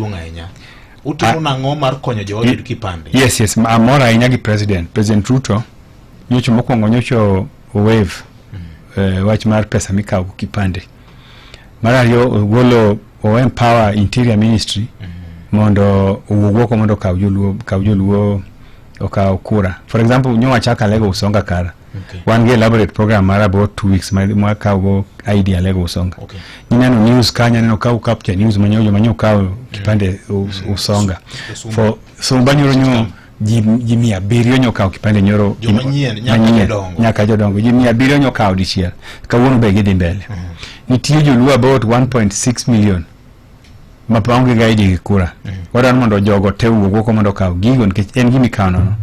maduong' ahinya. Utimo nang'o mar konyo jood kipande? Yes, amora ahinya gi President Ruto. Nyocho mokwongo nyocho wave wach mar pesa mikawo kipande. Mar ariyo golo empower Interior Ministry mondo owuok mondo kaw joluo okaw kura. For example, nyowa chaka lego usonga kara. One ge elaborate program mar about 2 weeks ma kawo ID lego usonga. Nineno news kanya neno kaw capture news manyo kaw kipande usonga. For so banyoro nyo ji 700 nyokaw kipande nyoro nyaka jodongo ji 700 nyokaw dichiel kawuono be gidhi mbele. Nitie joluo about 1.6 million mapaonge gaidi kura. Wadan mondo jogo te wuok mondo kaw gigo nikech en gimi kaw no.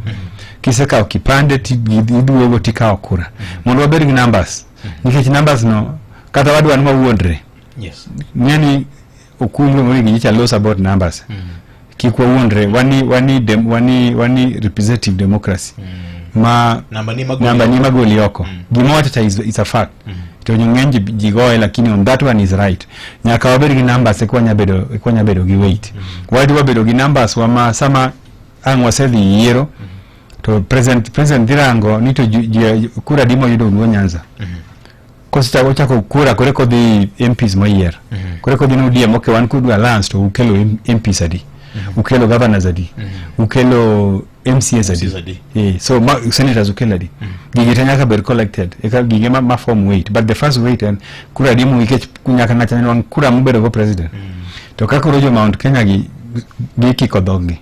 Kisekaw kipande tiduogo tikaw kura. Mondo wabed gi numbers. Nikech numbers no kata wadwan mawuondre. Yes. Ngeni okungo mo ngicha loss about numbers. Kikwa wuondre wani representative democracy. Namba ni magoli yoko. Gimoja is a fact. To nyongenji jigoe lakini on that one is right. Nyaka wabedi gi numbers ekwanya bedo gi weight. Wadi wabedo gi numbers wama sama angwa sethi yero to present dirango nito kura dimo yudo nuo Nyanza. Kosta wachako kura kore kodhi MPs moyier. Kore kodhi no DM okay wan kudu alliance to ukelo MPs adi. Ukelo governors adi. Ukelo MCS adi. So senators ukelo adi. Gige tanyaka ber collected. Eka gige ma form weight. But the first weight and kura dimu wikech kunyaka nachanyo wang kura mubero go president. To kakuro jo Mount Kenya gi kikodhogi.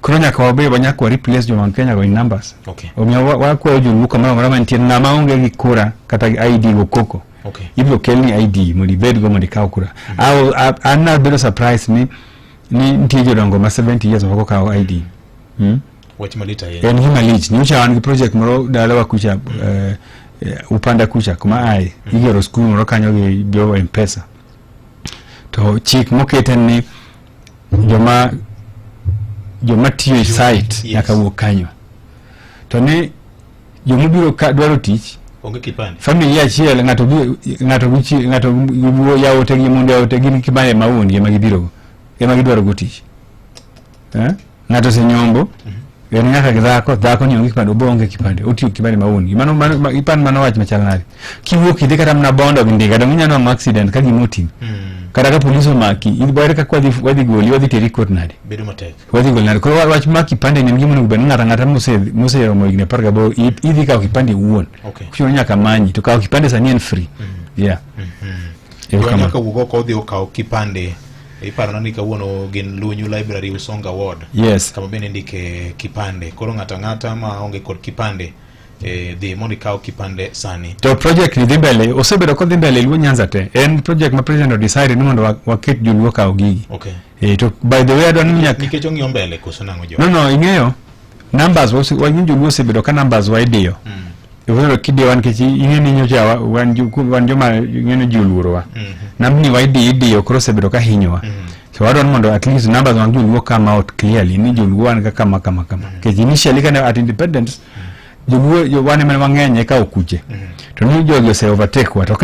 Kuro nyaka wabe wanyaka wa replace jo Mount Kenya go in numbers. Omiya wakwa joluko mara ntie na maonge gi kura kata ID go koko. Ibiro kelni ID modi bed go modi kaw kura. I'm not better surprised ni ntie jodongo ma 70 years mako kaw ID. Wach malita yeye. En hima lich. Nyucha wan gi project moro dalawa kucha upanda kucha kuma ai. Igero school moro kanyo gi bio M-Pesa. To chik moketen ni joma tiyo site yaka wuok kanyo. To ne jomubiro dwaro tich onge kipande. Family achiel ngato yawote gi mondo yawote gi kibande maundi ema gibiro. Ema gidwaro go tich. Ngato se nyombo. En ngaka dhako ni onge kipande obonge kipande. Otiyo kipande maundi. Mano ipan mano wach machalnari. Kiwuok idhi kata mna bondo gindiga do nyano am accident ka gimoti. Kada ka police omaki idware ka wadhi goli wadhi teri court nade bedo matek wadhi goli nade ko wach maki pande ni ngimo ngbe ngata mose romo igne parga bo idhi ka kipande uon kucho nyaka manyi to ka kipande sani en free kama ka wugo ko dhi okaw kipande iparo ni kawuono gin Lunyu Library Usonga Ward kama bende ndike kipande koro ngata ma onge kod kipande the monika kipande sani to project ni dhimbele osebedo ko dhimbele Luo Nyanza te en project ma president decide ni mondo waket joluo kaw gigi to by the way adwa ni nikech ongiyo mbele koso nango jo no ing'eyo numbers wang'in joluo osebedo ka numbers waidiyo Iwero kidiyo wan kechi ing'eni nyocha wan joma ing'eni joluorowa nambni waidiyo koro osebedo ka hinyowa so wadwa mondo at least numbers wang joluo come out clearly ni joluo wan kama kechi initially kana at independence joluo wane mang'eny ka okuche to ni jogi ose overtake wa to